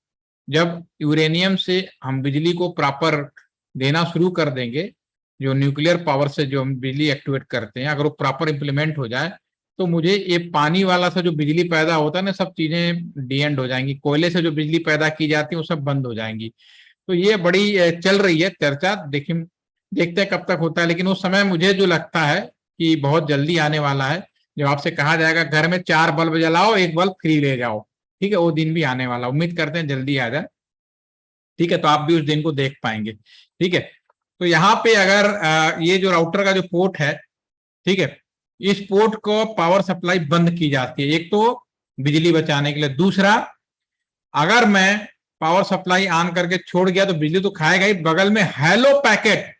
जब यूरेनियम से हम बिजली को प्रॉपर देना शुरू कर देंगे, जो न्यूक्लियर पावर से जो हम बिजली एक्टिवेट करते हैं, अगर वो प्रॉपर इंप्लीमेंट हो जाए तो मुझे ये पानी वाला सा जो बिजली पैदा होता है ना, सब चीजें डी एंड हो जाएंगी। कोयले से जो बिजली पैदा की जाती है वो सब बंद हो जाएंगी। तो ये बड़ी चल रही है चर्चा, देखिए देखते हैं कब तक होता है। लेकिन उस समय मुझे जो लगता है कि बहुत जल्दी आने वाला है, जब आपसे कहा जाएगा घर में 4 बल्ब जलाओ एक बल्ब फ्री ले जाओ, ठीक है, वो दिन भी आने वाला, उम्मीद करते हैं जल्दी आ जाए, ठीक है। तो आप भी उस दिन को देख पाएंगे, ठीक है। तो यहाँ पे अगर ये जो राउटर का जो पोर्ट है, ठीक है, इस पोर्ट को पावर सप्लाई बंद की जाती है, एक तो बिजली बचाने के लिए, दूसरा अगर मैं पावर सप्लाई ऑन करके छोड़ गया तो बिजली तो खाएगा ही, बगल में हेलो पैकेट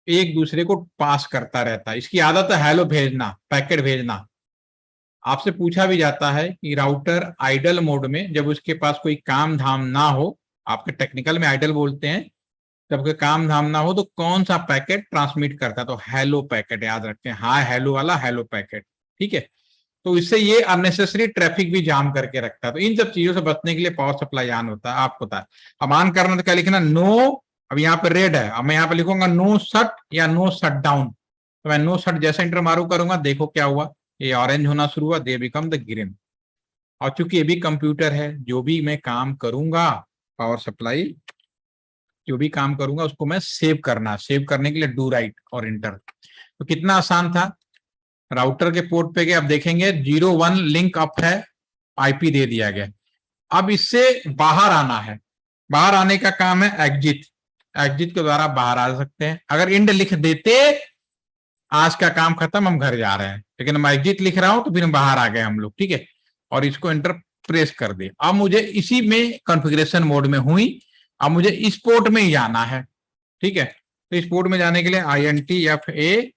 एक दूसरे को पास करता रहता है। इसकी आदत है हेलो भेजना, पैकेट भेजना। आपसे पूछा भी जाता है कि राउटर आइडल मोड में, जब उसके पास कोई काम धाम ना हो, आपके टेक्निकल में आइडल बोलते हैं, जब कोई काम धाम ना हो तो कौन सा पैकेट ट्रांसमिट करता है, तो हेलो पैकेट, याद रखते हैं, हाय हेलो वाला हेलो पैकेट, ठीक है। तो इससे ये अननेसेसरी ट्रैफिक भी जाम करके रखता है। तो इन सब चीजों से बचने के लिए पावर सप्लाई ऑन होता है, आपको पता है। अब ऑन करना तो क्या लिखना, नो, अब यहाँ पे रेड है, अब मैं यहाँ पे लिखूंगा नो शट या नो शट डाउन। तो मैं नो शट जैसे इंटर मारू करूंगा, देखो क्या हुआ, ये ऑरेंज होना शुरू हुआ, दे बिकम द ग्रीन। और चूंकि ये भी कंप्यूटर है, जो भी मैं काम करूंगा, पावर सप्लाई जो भी काम करूंगा उसको मैं सेव करना, सेव करने के लिए डू राइट और इंटर। तो कितना आसान था। राउटर के पोर्ट पे गए, अब देखेंगे 01 लिंक अप है, आईपी दे दिया गया। अब इससे बाहर आना है, बाहर आने का काम है एग्जिट, एग्जिट के द्वारा बाहर आ सकते हैं। अगर इंड लिख देते आज का काम खत्म, हम घर जा रहे हैं, लेकिन मैं एग्जिट लिख रहा हूं तो फिर हम बाहर आ गए हम लोग, ठीक है। और इसको एंटर प्रेस कर दे। अब मुझे इसी में कॉन्फ़िगरेशन मोड में हुई, अब मुझे इस पोर्ट में ही जाना है, ठीक है। तो इस पोर्ट में जाने के लिए INTFA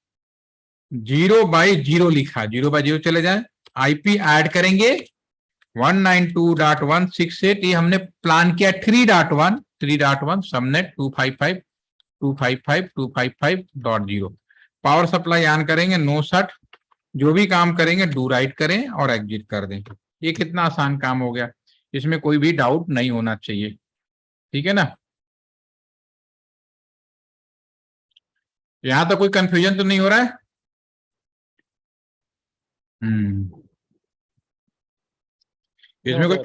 0/0 लिखा, 0/0 चले जाए, आईपी ऐड करेंगे 192.168, ये हमने प्लान किया 3.1 सबनेट 255.255.255.0। पावर सप्लाई ऑन करेंगे, नो शट, जो भी काम करेंगे डू राइट करें और एग्जिट कर दें। ये कितना आसान काम हो गया, इसमें कोई भी डाउट नहीं होना चाहिए, ठीक है ना। यहां तक कोई कंफ्यूजन तो नहीं हो रहा है। इसमें कोई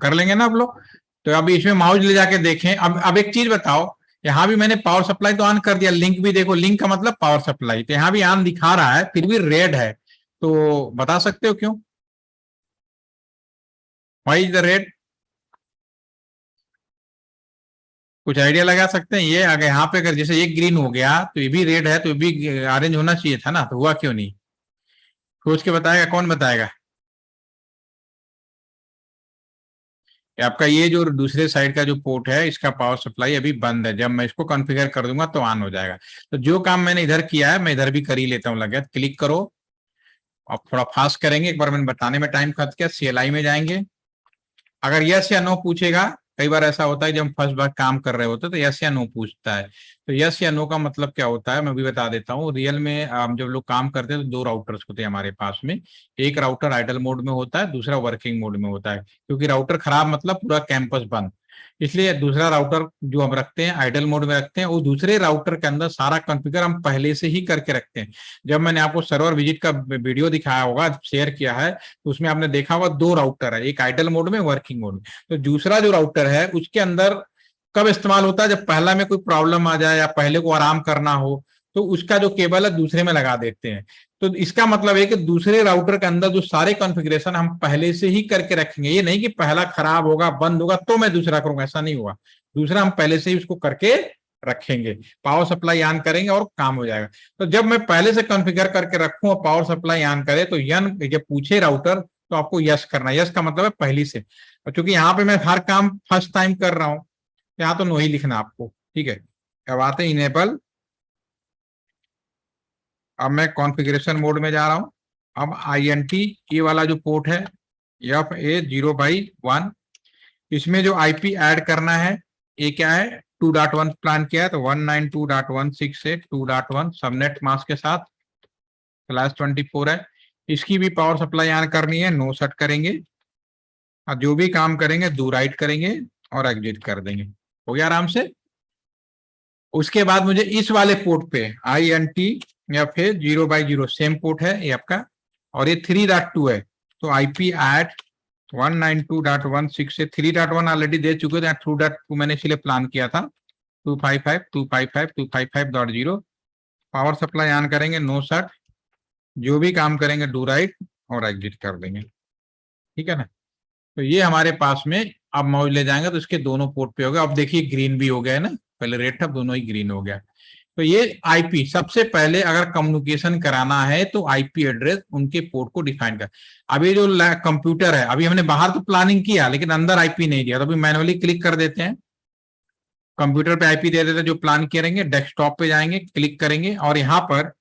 कर लेंगे ना आप लोग। तो अभी इसमें माउस ले जाके देखें। अब एक चीज बताओ, यहाँ भी मैंने पावर सप्लाई तो ऑन कर दिया, लिंक भी देखो, लिंक का मतलब पावर सप्लाई, तो यहाँ भी ऑन दिखा रहा है फिर भी रेड है, तो बता सकते हो क्यों, व्हाई इज द रेड? कुछ आइडिया लगा सकते हैं ये? अगर यहाँ पे अगर जैसे ये ग्रीन हो गया तो ये भी रेड है, तो ये भी ऑरेंज होना चाहिए था ना, तो हुआ क्यों नहीं? सोच के बताएगा, कौन बताएगा? आपका ये जो दूसरे साइड का जो पोर्ट है, इसका पावर सप्लाई अभी बंद है, जब मैं इसको कॉन्फ़िगर कर दूंगा तो ऑन हो जाएगा। तो जो काम मैंने इधर किया है मैं इधर भी कर ही लेता हूँ। लगे क्लिक करो, अब थोड़ा फास्ट करेंगे, एक बार मैंने बताने में टाइम खर्च किया। CLI में जाएंगे, अगर यस या नो पूछेगा, कई बार ऐसा होता है जब हम फर्स्ट बार काम कर रहे होते हैं तो यस या नो पूछता है। तो यस या नो का मतलब क्या होता है मैं भी बता देता हूँ। रियल में हम जब लोग काम करते हैं तो 2 राउटर्स होते हैं हमारे पास में। एक राउटर आइडल मोड में होता है, दूसरा वर्किंग मोड में होता है, क्योंकि राउटर खराब मतलब पूरा कैंपस बंद, इसलिए दूसरा राउटर जो हम रखते हैं आइडल मोड में रखते हैं। वो दूसरे राउटर के अंदर सारा कॉन्फ़िगर हम पहले से ही करके रखते हैं। जब मैंने आपको सर्वर विजिट का वीडियो दिखाया होगा, शेयर किया है, तो उसमें आपने देखा होगा 2 राउटर है, एक आइडल मोड में, वर्किंग मोड में। तो दूसरा जो राउटर है उसके अंदर कब इस्तेमाल होता है, जब पहला में कोई प्रॉब्लम आ जाए या पहले को आराम करना हो, तो उसका जो केबल है दूसरे में लगा देते हैं। तो इसका मतलब है कि दूसरे राउटर के अंदर जो सारे कॉन्फ़िगरेशन हम पहले से ही करके रखेंगे। ये नहीं कि पहला खराब होगा बंद होगा तो मैं दूसरा करूंगा, ऐसा नहीं होगा। दूसरा हम पहले से ही उसको करके रखेंगे, पावर सप्लाई ऑन करेंगे और काम हो जाएगा। तो जब मैं पहले से कॉन्फ़िगर करके रखूं और पावर सप्लाई ऑन करे तो यन जब पूछे राउटर तो आपको यस करना। यस का मतलब है पहली से, और चूंकि यहाँ पे मैं हर काम फर्स्ट टाइम कर रहा हूँ, यहाँ तो नो ही लिखना आपको, ठीक है। अब आते हैं इनेबल अब मैं कॉन्फ़िगरेशन मोड में जा रहा हूं। अब INT ये वाला जो पोर्ट है FA0/1, इसमें जो IP ऐड करना है ये क्या है, 2.1 प्लान किया है, तो 192.168.2.1 सबनेट मास्क के साथ /24 है। इसकी भी पावर सप्लाई ऑन करनी है, नो सेट करेंगे और जो भी काम करेंगे डू राइट करेंगे और एग्जिट कर देंगे, हो गया आराम से। उसके बाद मुझे इस वाले पोर्ट पे INT या फिर 0/0 सेम पोर्ट है ये आपका, और ये 3.2 है, तो IP ऐड 192.168 से 3.1 ऑलरेडी दे चुके थे, 2.2 मैंने इसलिए प्लान किया था, 255.255.255.0 पावर सप्लाई ऑन करेंगे, नो सेट, जो भी काम करेंगे डू राइट और एग्जिट कर देंगे, ठीक है ना। तो ये हमारे पास में अब माउस ले जाएंगे तो इसके दोनों पोर्ट पे हो गया। अब देखिए ग्रीन भी हो गया है ना, पहले रेड था, दोनों ही ग्रीन हो गया। तो ये IP सबसे पहले अगर कम्युनिकेशन कराना है तो IP एड्रेस उनके पोर्ट को डिफाइन कर। अभी जो कंप्यूटर है, अभी हमने बाहर तो प्लानिंग किया लेकिन अंदर IP नहीं दिया, तो अभी मैनुअली क्लिक कर देते हैं, कंप्यूटर पे IP दे देते हैं जो प्लान करेंगे, डेस्कटॉप पे जाएंगे, क्लिक करेंगे और यहाँ पर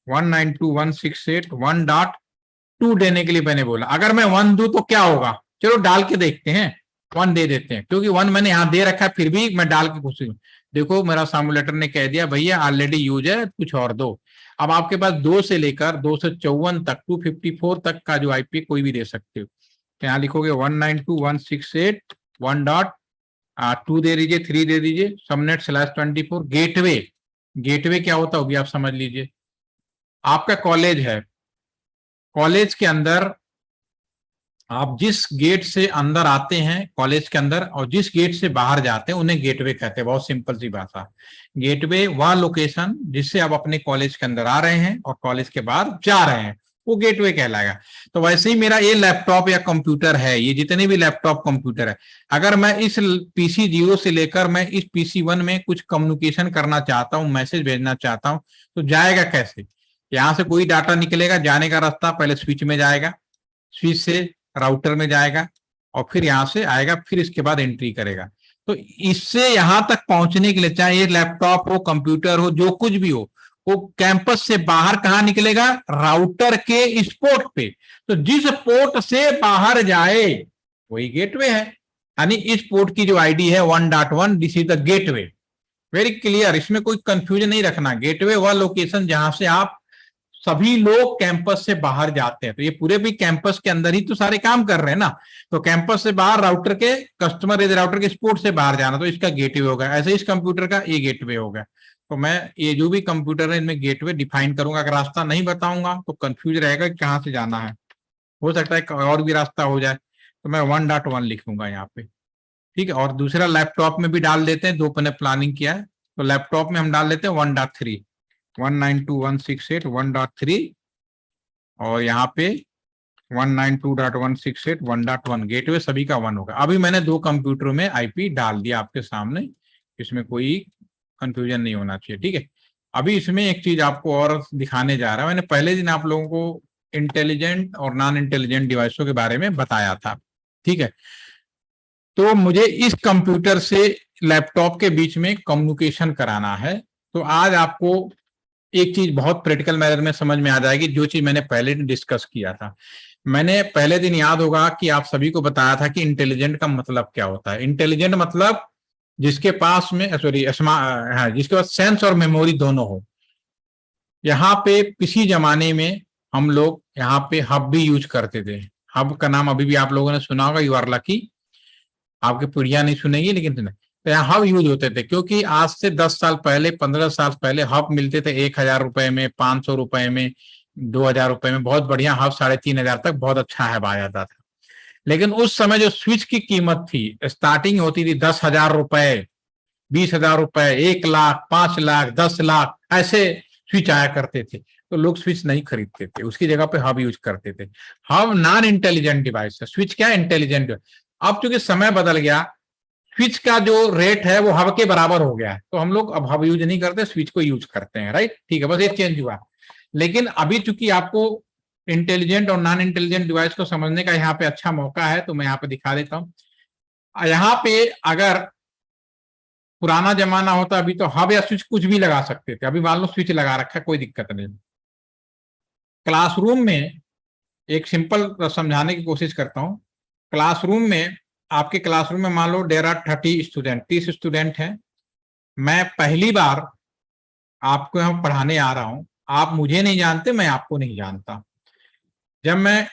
192.168.1.2 देने के लिए मैंने बोला। अगर मैं 1 दूं तो क्या होगा, चलो डाल के देखते हैं, 1 दे देते हैं, क्योंकि 1 मैंने यहाँ दे रखा है, फिर भी मैं डाल के कोशिश, देखो मेरा सिमुलेटर ने कह दिया भैया ऑलरेडी यूज है, कुछ और दो। अब आपके पास 2 से लेकर 254 तक 254 तक का जो IP कोई भी दे सकते हो। तो यहाँ लिखोगे 192.168.1.2 दे दीजिए, 3 दे दीजिए, सबनेट /24 गेटवे। गेटवे क्या होता है भी आप समझ लीजिए। आपका कॉलेज है, कॉलेज के अंदर आप जिस गेट से अंदर आते हैं कॉलेज के अंदर और जिस गेट से बाहर जाते हैं उन्हें गेटवे कहते हैं, बहुत सिंपल सी भाषा। गेटवे वह लोकेशन जिससे आप अपने कॉलेज के अंदर आ रहे हैं और कॉलेज के बाहर जा रहे हैं, वो गेटवे कहलाएगा। तो वैसे ही मेरा ये लैपटॉप या कंप्यूटर है, ये जितने भी लैपटॉप कंप्यूटर है, अगर मैं इस PC 0 से लेकर मैं इस PC 1 में कुछ कम्युनिकेशन करना चाहता हूँ, मैसेज भेजना चाहता हूँ, तो जाएगा कैसे। यहां से कोई डाटा निकलेगा, जाने का रास्ता पहले स्विच में जाएगा, स्विच से राउटर में जाएगा और फिर यहां से आएगा, फिर इसके बाद एंट्री करेगा। तो इससे यहां तक पहुंचने के लिए चाहे ये लैपटॉप हो, कंप्यूटर हो, जो कुछ भी हो, वो कैंपस से बाहर कहां निकलेगा, राउटर के इस पोर्ट पे। तो जिस पोर्ट से बाहर जाए वही गेटवे है, यानी इस पोर्ट की जो ID है 1.1, this is the gateway. Very clear, इसमें कोई कंफ्यूजन नहीं रखना। गेटवे वह लोकेशन जहां से आप सभी लोग कैंपस से बाहर जाते हैं, तो ये पूरे भी कैंपस के अंदर ही तो सारे काम कर रहे हैं ना। तो कैंपस से बाहर राउटर के कस्टमर राउटर के स्पोर्ट से बाहर जाना, तो इसका गेटवे होगा। ऐसे इस कंप्यूटर का ये गेटवे होगा। तो मैं ये जो भी कंप्यूटर है इनमें गेटवे डिफाइन करूंगा। अगर रास्ता नहीं बताऊंगा तो कंफ्यूज रहेगा कि कहाँ से जाना है, हो सकता है और भी रास्ता हो जाए। तो मैं 1.1 लिखूंगा यहाँ पे, ठीक है। और दूसरा लैपटॉप में भी डाल देते हैं, 2 मैंने प्लानिंग किया है, तो लैपटॉप में हम डाल देते हैं 1.3, 192.168.1.3 और यहाँ पे 192.168.1.1 गेटवे सभी का 1 होगा। अभी मैंने 2 कंप्यूटरों में IP डाल दिया आपके सामने, इसमें कोई कंफ्यूजन नहीं होना चाहिए, ठीक है। अभी इसमें एक चीज आपको और दिखाने जा रहा है। मैंने पहले दिन आप लोगों को इंटेलिजेंट और नॉन इंटेलिजेंट डिवाइसों के बारे में बताया था, ठीक है। तो मुझे इस कंप्यूटर से लैपटॉप के बीच में कम्युनिकेशन कराना है। तो आज आपको एक चीज बहुत प्रैक्टिकल मैनर में समझ में आ जाएगी, जो चीज मैंने पहले दिन डिस्कस किया था। मैंने पहले दिन याद होगा कि आप सभी को बताया था कि इंटेलिजेंट का मतलब क्या होता है। इंटेलिजेंट मतलब जिसके पास में जिसके पास सेंस और मेमोरी दोनों हो। यहाँ पे किसी जमाने में हम लोग यहाँ पे हब भी यूज करते थे। हब का नाम अभी भी आप लोगों ने सुना होगा, यू आर लकी, आपकी पीढ़ियां नहीं सुनेगी लेकिन सुने। तो यहाँ हब यूज होते थे, क्योंकि आज से 10 साल पहले, 15 साल पहले हब मिलते थे 1000 रुपए में, 500 रुपए में, 2000 रुपए में। बहुत बढ़िया हब 3500 तक बहुत अच्छा हब आ जाता था। लेकिन उस समय जो स्विच की कीमत थी, स्टार्टिंग होती थी 10,000 रुपए, 20,000 रुपए, 1 लाख, 5 लाख, 10 लाख, ऐसे स्विच आया करते थे। तो लोग स्विच नहीं खरीदते थे, उसकी जगह पे हब यूज करते थे। हब नॉन इंटेलिजेंट डिवाइस है, स्विच क्या इंटेलिजेंट। अब चूंकि समय बदल गया, स्विच का जो रेट है वो हब के बराबर हो गया है, तो हम लोग अब हब यूज नहीं करते, स्विच को यूज करते हैं, राइट, ठीक है। बस एक चेंज हुआ। लेकिन अभी चूंकि आपको इंटेलिजेंट और नॉन इंटेलिजेंट डिवाइस को समझने का यहाँ पे अच्छा मौका है, तो मैं यहाँ पे दिखा देता हूं। यहाँ पे अगर पुराना जमाना होता अभी तो हब या स्विच कुछ भी लगा सकते थे। अभी मान लो स्विच लगा रखा है, कोई दिक्कत नहीं। क्लासरूम में एक सिंपल समझाने की कोशिश करता हूं। क्लासरूम में, आपके क्लासरूम में मान लो देयर आर 30 स्टूडेंट, 30 स्टूडेंट हैं। मैं पहली बार आपको यहाँ पढ़ाने आ रहा हूं, आप मुझे नहीं जानते, मैं आपको नहीं जानता। जब मैं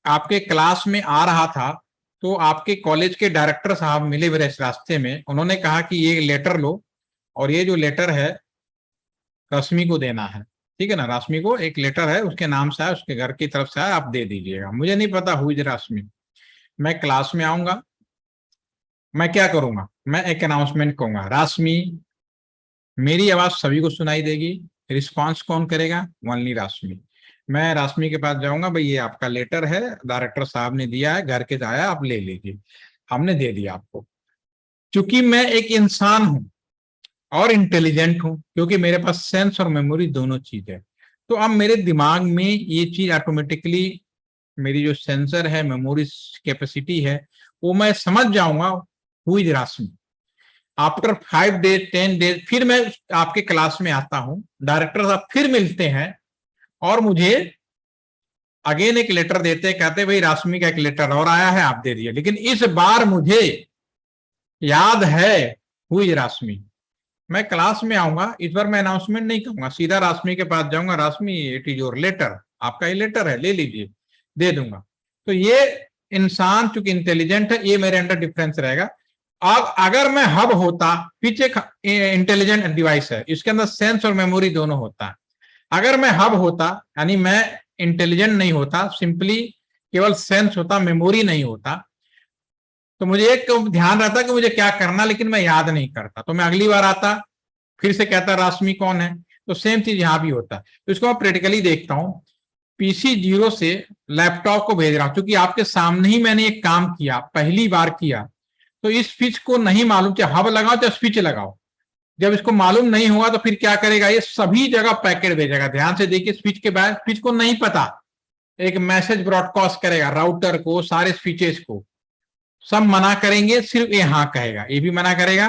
आपके क्लास में आ रहा था तो आपके कॉलेज के डायरेक्टर साहब मिले मेरे रास्ते में। उन्होंने कहा कि ये लेटर लो और ये जो लेटर है रश्मि को देना है, ठीक है ना। रश्मि को एक लेटर है, उसके नाम से है, उसके घर की तरफ से है, आप दे दीजिएगा। मुझे नहीं पता हु इज रश्मि। मैं क्लास में आऊंगा, मैं क्या करूंगा, मैं एक अनाउंसमेंट कहूंगा, रश्मि। मेरी आवाज सभी को सुनाई देगी। रिस्पांस कौन करेगा, ओनली रश्मि। मैं रश्मि के पास जाऊंगा, भाई ये आपका लेटर है, डायरेक्टर साहब ने दिया है, घर के आया, आप ले लीजिए। हमने दे दिया आपको। क्योंकि मैं एक इंसान हूं और इंटेलिजेंट हूं, क्योंकि मेरे पास सेंस और मेमोरी दोनों चीज है, तो अब मेरे दिमाग में ये चीज ऑटोमेटिकली, मेरी जो सेंसर है, मेमोरी कैपेसिटी है, वो मैं समझ जाऊंगा who is Rashmi. After 5 days 10 days फिर मैं आपके क्लास में आता हूं, डायरेक्टर साहब फिर मिलते हैं और मुझे अगेन एक लेटर देते हैं, कहते हैं भाई रश्मि का एक लेटर और आया है, आप दे दिए। लेकिन इस बार मुझे याद है हु इज रश्मि। मैं क्लास में आऊंगा, इस बार मैं अनाउंसमेंट नहीं करूंगा, सीधा रश्मि के पास जाऊंगा, रश्मि इट इज योर लेटर, आपका ये लेटर है, ले लीजिए, दे दूंगा। तो ये इंसान चूंकि इंटेलिजेंट है, ये मेरे अंडर डिफरेंस रहेगा। अब अगर मैं हब होता, पीछे इंटेलिजेंट डिवाइस है, इसके अंदर सेंस और मेमोरी दोनों होता है। अगर मैं हब होता, यानी मैं इंटेलिजेंट नहीं होता, सिंपली केवल सेंस होता, मेमोरी नहीं होता, तो मुझे एक ध्यान रहता कि मुझे क्या करना, लेकिन मैं याद नहीं करता। तो मैं अगली बार आता, फिर से कहता रश्मि कौन है। तो सेम चीज यहां भी होता है। तो इसको मैं प्रैक्टिकली देखता हूं। पीसी 0 से लैपटॉप को भेज रहा हूं, क्योंकि आपके सामने ही मैंने एक काम किया, पहली बार किया। तो इस स्विच को नहीं मालूम, चाहे हब लगाओ चाहे स्विच लगाओ, जब इसको मालूम नहीं होगा तो फिर क्या करेगा, ये सभी जगह पैकेट भेजेगा। ध्यान से देखिए, स्विच के बाद, स्विच को नहीं पता, एक मैसेज ब्रॉडकास्ट करेगा राउटर को, सारे स्विचेस को, सब मना करेंगे, सिर्फ ये हाँ कहेगा, ये भी मना करेगा,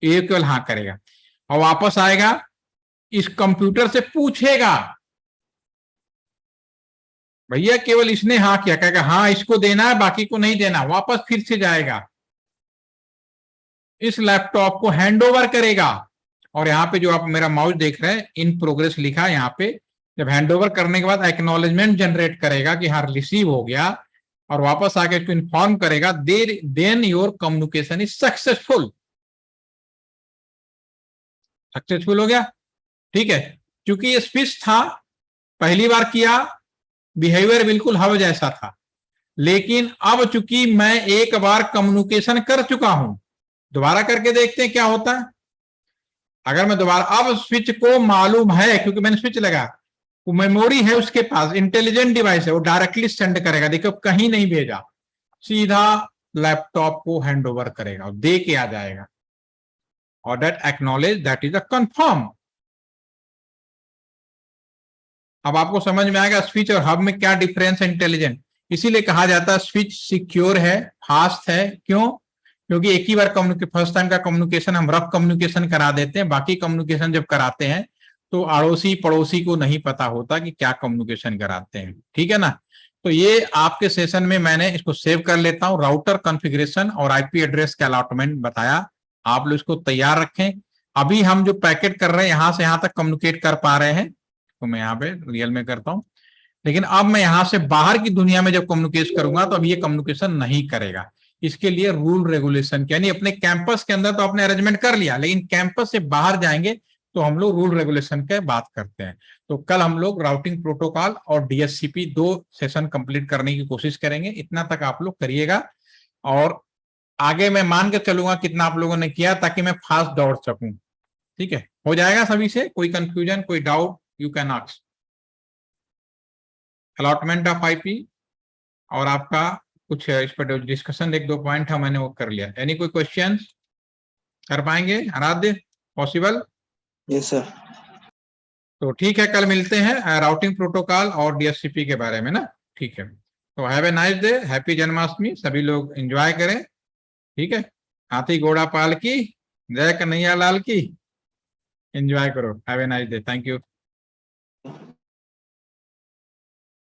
ये केवल हाँ करेगा। और वापस आएगा, इस कंप्यूटर से पूछेगा, भैया केवल इसने हाँ किया, कहेगा हाँ इसको देना है, बाकी को नहीं देना। वापस फिर से जाएगा, इस लैपटॉप को हैंड ओवर करेगा। और यहाँ पे जो आप मेरा माउस देख रहे हैं, इन प्रोग्रेस लिखा है यहाँ पे। जब हैंड ओवर करने के बाद एक्नॉलेजमेंट जनरेट करेगा कि हाँ रिसीव हो गया, और वापस आके इसको इन्फॉर्म करेगा, then your communication is successful. Successful हो गया, ठीक है। क्योंकि ये स्विच था, पहली बार किया, बिहेवियर बिल्कुल हब जैसा था। लेकिन अब चूंकि मैं एक बार कम्युनिकेशन कर चुका हूं, दोबारा करके देखते हैं क्या होता है। अगर मैं दोबारा, अब स्विच को मालूम है, क्योंकि मैंने स्विच लगा, वो मेमोरी है उसके पास, इंटेलिजेंट डिवाइस है, वो डायरेक्टली सेंड करेगा। देखो कहीं नहीं भेजा, सीधा लैपटॉप को हैंड ओवर करेगा और दे के आ जाएगा। और that acknowledge, that is a confirm. अब आपको समझ में आएगा स्विच और हब में क्या डिफरेंस है, इंटेलिजेंट। इसीलिए कहा जाता है स्विच सिक्योर है, फास्ट है। क्यों? क्योंकि एक ही बार फर्स्ट टाइम का कम्युनिकेशन हम रफ कम्युनिकेशन करा देते हैं, बाकी कम्युनिकेशन जब कराते हैं तो अड़ोसी पड़ोसी को नहीं पता होता कि क्या कम्युनिकेशन कराते हैं, ठीक है ना। तो ये आपके सेशन में मैंने इसको सेव कर लेता हूं, राउटर कॉन्फ़िगरेशन और आईपी एड्रेस का अलॉटमेंट बताया, आप लोग इसको तैयार रखें। अभी हम जो पैकेट कर रहे हैं, यहां से यहां तक कम्युनिकेट कर पा रहे हैं, तो मैं यहाँ पे रियल में करता हूं। लेकिन अब मैं यहां से बाहर की दुनिया में जब कम्युनिकेट करूंगा तो अब ये कम्युनिकेशन नहीं करेगा। इसके लिए रूल रेगुलेशन, यानी अपने कैंपस के अंदर तो आपने अरेंजमेंट कर लिया, लेकिन कैंपस से बाहर जाएंगे तो हम लोग रूल रेगुलेशन के बात करते हैं। तो कल हम लोग राउटिंग प्रोटोकॉल और डीएचसीपी 2 सेशन कंप्लीट करने की कोशिश करेंगे। इतना तक आप लोग करिएगा, और आगे मैं मान के चलूंगा कितना आप लोगों ने किया, ताकि मैं फास्ट दौड़ सकूं। ठीक है, हो जाएगा सभी से? कोई कंफ्यूजन, कोई doubt, you can ask. Allotment of IP और आपका कुछ इस पर डिस्कशन, एक दो पॉइंट है मैंने वो कर लिया। एनी कोई क्वेश्चन कर पाएंगे? आराध्य, पॉसिबल? Yes sir. तो ठीक है, कल मिलते हैं राउटिंग प्रोटोकॉल और डीएचसीपी के बारे में ना। ठीक है, तो have a nice day, happy Janmashtami, सभी लोग एंजॉय करें। ठीक है, हाथी घोड़ा पाल की, जय कन्हैया लाल की। एंजॉय करो, have a nice day, thank you.